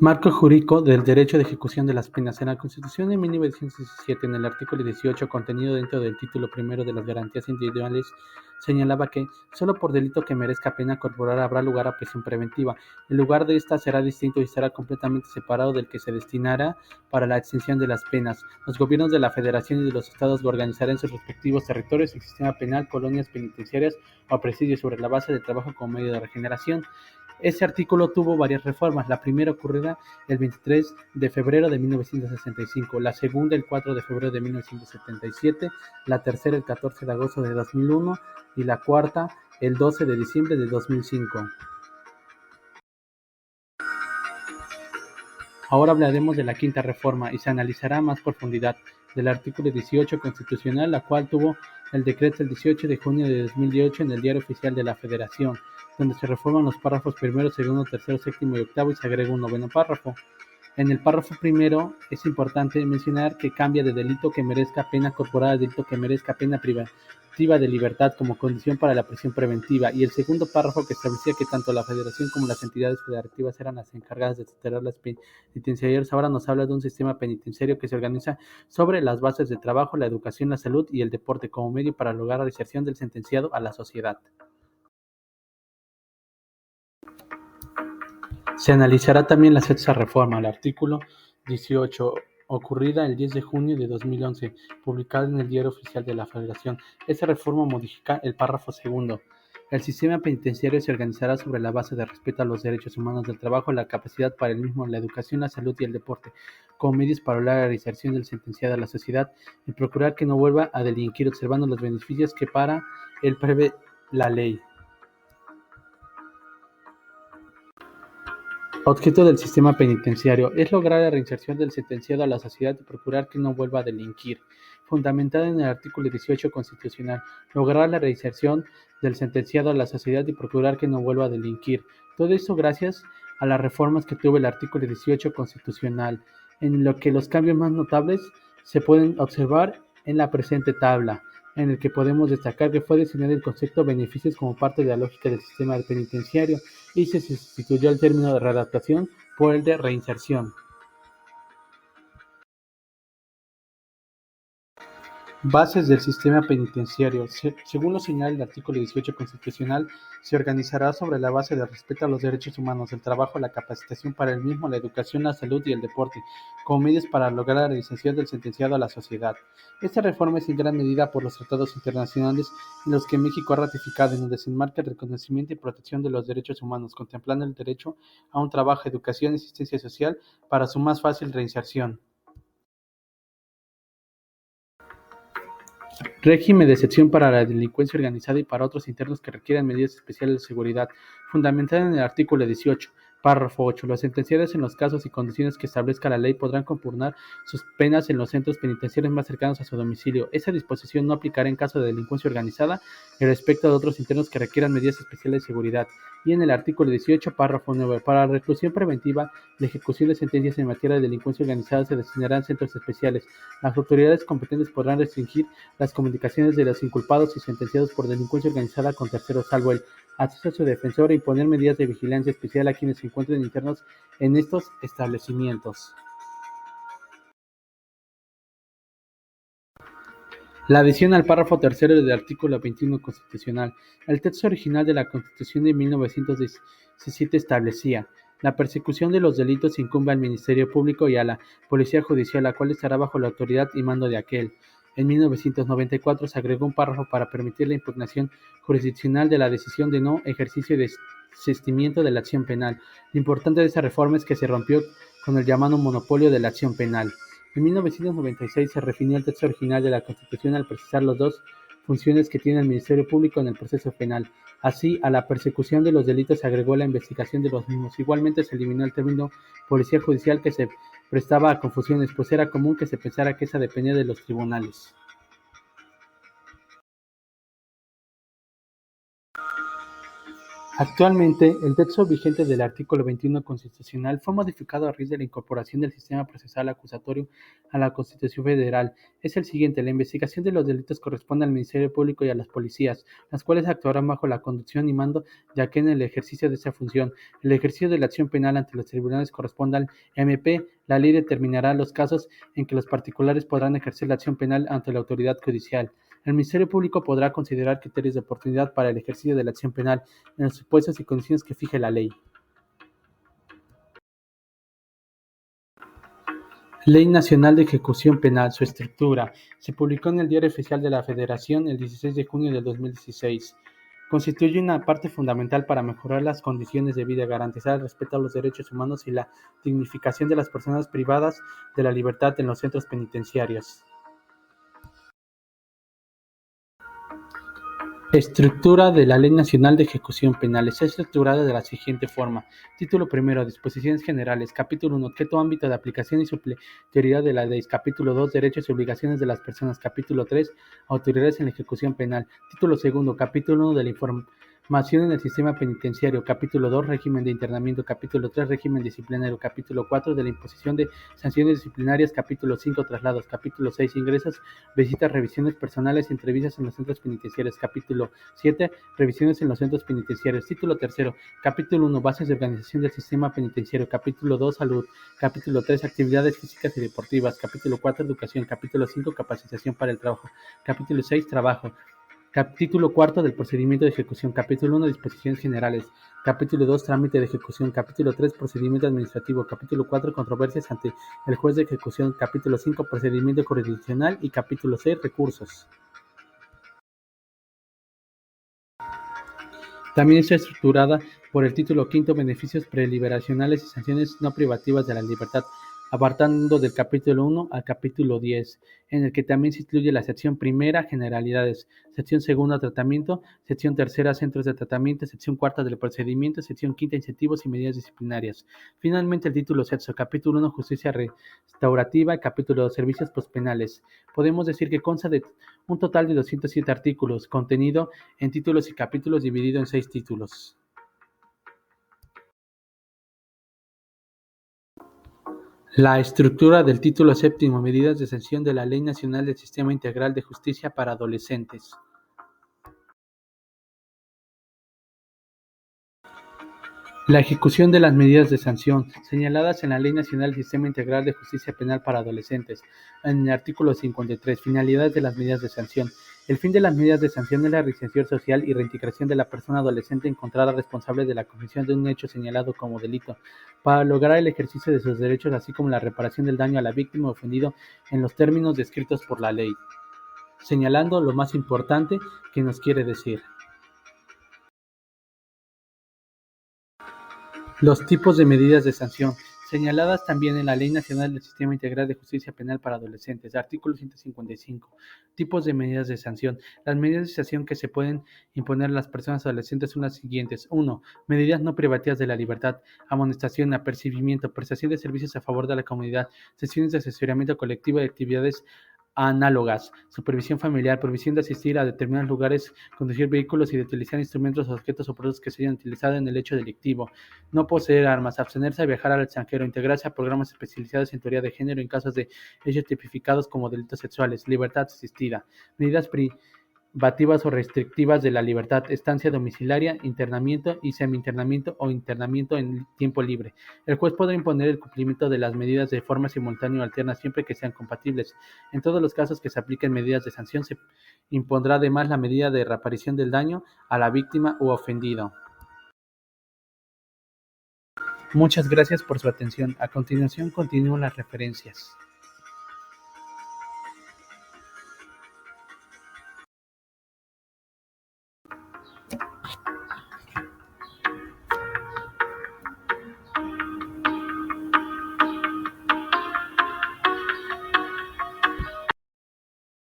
Marco jurídico del derecho de ejecución de las penas. En la Constitución de 1917, en el artículo 18, contenido dentro del título primero de las garantías individuales, señalaba que solo por delito que merezca pena corporal habrá lugar a prisión preventiva. El lugar de esta será distinto y será completamente separado del que se destinará para la extinción de las penas. Los gobiernos de la Federación y de los estados organizarán en sus respectivos territorios el sistema penal, colonias penitenciarias o presidios sobre la base del trabajo como medio de regeneración. Este artículo tuvo varias reformas, la primera ocurrida el 23 de febrero de 1965, la segunda el 4 de febrero de 1977, la tercera el 14 de agosto de 2001 y la cuarta el 12 de diciembre de 2005. Ahora hablaremos de la quinta reforma y se analizará a más profundidad del artículo 18 constitucional, la cual tuvo el decreto el 18 de junio de 2018 en el Diario Oficial de la Federación, donde se reforman los párrafos primero, segundo, tercero, séptimo y octavo y se agrega un noveno párrafo. En el párrafo primero es importante mencionar que cambia de delito que merezca pena corporal a delito que merezca pena privativa de libertad como condición para la prisión preventiva, y el segundo párrafo que establecía que tanto la Federación como las entidades federativas eran las encargadas de tutelar las penitenciarias, ahora nos habla de un sistema penitenciario que se organiza sobre las bases de trabajo, la educación, la salud y el deporte como medio para lograr la reinserción del sentenciado a la sociedad. Se analizará también la sexta reforma, al artículo 18, ocurrida el 10 de junio de 2011, publicada en el Diario Oficial de la Federación. Esta reforma modifica el párrafo segundo. El sistema penitenciario se organizará sobre la base de respeto a los derechos humanos del trabajo, la capacidad para el mismo, la educación, la salud y el deporte, como medios para lograr la reinserción del sentenciado a la sociedad y procurar que no vuelva a delinquir, observando los beneficios que para él prevé la ley. Objeto del sistema penitenciario es lograr la reinserción del sentenciado a la sociedad y procurar que no vuelva a delinquir. Fundamentada en el artículo 18 constitucional, lograr la reinserción del sentenciado a la sociedad y procurar que no vuelva a delinquir. Todo esto gracias a las reformas que tuvo el artículo 18 constitucional, en lo que los cambios más notables se pueden observar en la presente tabla, en el que podemos destacar que fue diseñado el concepto beneficios como parte de la lógica del sistema penitenciario y se sustituyó el término de readaptación por el de reinserción. Bases del sistema penitenciario. Según lo señala el artículo 18 constitucional, se organizará sobre la base del respeto a los derechos humanos, el trabajo, la capacitación para el mismo, la educación, la salud y el deporte, como medios para lograr la reinserción del sentenciado a la sociedad. Esta reforma es en gran medida por los tratados internacionales en los que México ha ratificado, en donde se enmarca el reconocimiento y protección de los derechos humanos, contemplando el derecho a un trabajo, educación y asistencia social para su más fácil reinserción. Régimen de excepción para la delincuencia organizada y para otros internos que requieran medidas especiales de seguridad, fundamentada en el artículo 18, párrafo 8. Los sentenciados en los casos y condiciones que establezca la ley podrán compugnar sus penas en los centros penitenciarios más cercanos a su domicilio. Esa disposición no aplicará en caso de delincuencia organizada y respecto a otros internos que requieran medidas especiales de seguridad. Y en el artículo 18, párrafo 9, para la reclusión preventiva, la ejecución de sentencias en materia de delincuencia organizada se destinarán centros especiales. Las autoridades competentes podrán restringir las comunicaciones de los inculpados y sentenciados por delincuencia organizada con terceros, salvo el acceso a su defensor, e imponer medidas de vigilancia especial a quienes se encuentren internos en estos establecimientos. La adición al párrafo tercero del artículo 21 constitucional. El texto original de la Constitución de 1917 establecía: la persecución de los delitos incumbe al Ministerio Público y a la Policía Judicial, la cual estará bajo la autoridad y mando de aquel. En 1994 se agregó un párrafo para permitir la impugnación jurisdiccional de la decisión de no ejercicio y desistimiento de la acción penal. Lo importante de esta reforma es que se rompió con el llamado monopolio de la acción penal. En 1996 se redefinió el texto original de la Constitución al precisar las dos funciones que tiene el Ministerio Público en el proceso penal. Así, a la persecución de los delitos se agregó la investigación de los mismos. Igualmente se eliminó el término policía judicial, que se prestaba a confusiones, pues era común que se pensara que esa dependía de los tribunales. Actualmente, el texto vigente del artículo 21 constitucional fue modificado a raíz de la incorporación del sistema procesal acusatorio a la Constitución Federal. Es el siguiente: la investigación de los delitos corresponde al Ministerio Público y a las policías, las cuales actuarán bajo la conducción y mando de aquel en el ejercicio de esa función. El ejercicio de la acción penal ante los tribunales corresponde al MP. La ley determinará los casos en que los particulares podrán ejercer la acción penal ante la autoridad judicial. El Ministerio Público podrá considerar criterios de oportunidad para el ejercicio de la acción penal en los supuestos y condiciones que fije la ley. Ley Nacional de Ejecución Penal, su estructura. Se publicó en el Diario Oficial de la Federación el 16 de junio del 2016. Constituye una parte fundamental para mejorar las condiciones de vida, garantizar el respeto a los derechos humanos y la dignificación de las personas privadas de la libertad en los centros penitenciarios. Estructura de la Ley Nacional de Ejecución Penal. Está estructurada de la siguiente forma. Título primero: Disposiciones generales. Capítulo 1. Objeto, ámbito de aplicación y supletoriedad de la ley. Capítulo 2. Derechos y obligaciones de las personas. Capítulo 3. Autoridades en la ejecución penal. Título segundo. Capítulo 1. De la información en el sistema penitenciario. Capítulo 2. Régimen de internamiento. Capítulo 3. Régimen disciplinario. Capítulo 4. De la imposición de sanciones disciplinarias. Capítulo 5. Traslados. Capítulo 6. Ingresos, visitas, revisiones personales y entrevistas en los centros penitenciarios. Capítulo 7. Revisiones en los centros penitenciarios. Título tercero. Capítulo 1. Bases de organización del sistema penitenciario. Capítulo 2. Salud. Capítulo 3. Actividades físicas y deportivas. Capítulo 4. Educación. Capítulo 5. Capacitación para el trabajo. Capítulo 6. Trabajo. Capítulo 4 del procedimiento de ejecución. Capítulo 1. Disposiciones generales. Capítulo 2. Trámite de ejecución. Capítulo 3. Procedimiento administrativo. Capítulo 4. Controversias ante el juez de ejecución. Capítulo 5. Procedimiento jurisdiccional. Y capítulo 6. Recursos. También está estructurada por el título quinto: Beneficios preliberacionales y sanciones no privativas de la libertad, abarcando del capítulo 1 al capítulo 10, en el que también se incluye la sección primera: Generalidades, sección segunda: Tratamiento, sección tercera: Centros de tratamiento, sección cuarta: del procedimiento, sección quinta: Incentivos y medidas disciplinarias. Finalmente, el título sexto: Capítulo 1: Justicia restaurativa, capítulo 2: Servicios postpenales. Podemos decir que consta de un total de 207 artículos, contenido en títulos y capítulos, dividido en 6 títulos. La estructura del título séptimo: Medidas de sanción de la Ley Nacional del Sistema Integral de Justicia para Adolescentes. La ejecución de las medidas de sanción señaladas en la Ley Nacional del Sistema Integral de Justicia Penal para Adolescentes. En el artículo 53. Finalidades de las medidas de sanción. El fin de las medidas de sanción es la reinserción social y reintegración de la persona adolescente encontrada responsable de la comisión de un hecho señalado como delito, para lograr el ejercicio de sus derechos, así como la reparación del daño a la víctima ofendido en los términos descritos por la ley. Señalando lo más importante que nos quiere decir. Los tipos de medidas de sanción, señaladas también en la Ley Nacional del Sistema Integral de Justicia Penal para Adolescentes, artículo 155. Tipos de medidas de sanción. Las medidas de sanción que se pueden imponer a las personas adolescentes son las siguientes. 1. Medidas no privativas de la libertad: amonestación, apercibimiento, prestación de servicios a favor de la comunidad, sesiones de asesoramiento colectivo y actividades análogas, supervisión familiar, prohibición de asistir a determinados lugares, conducir vehículos y de utilizar instrumentos, objetos o productos que se hayan utilizado en el hecho delictivo, no poseer armas, abstenerse de viajar al extranjero, integrarse a programas especializados en teoría de género en casos de hechos tipificados como delitos sexuales, libertad asistida, medidas privativas o restrictivas de la libertad: estancia domiciliaria, internamiento y semi-internamiento o internamiento en tiempo libre. El juez podrá imponer el cumplimiento de las medidas de forma simultánea o alterna siempre que sean compatibles. En todos los casos que se apliquen medidas de sanción, se impondrá además la medida de reparación del daño a la víctima u ofendido. Muchas gracias por su atención. A continuación continúan las referencias.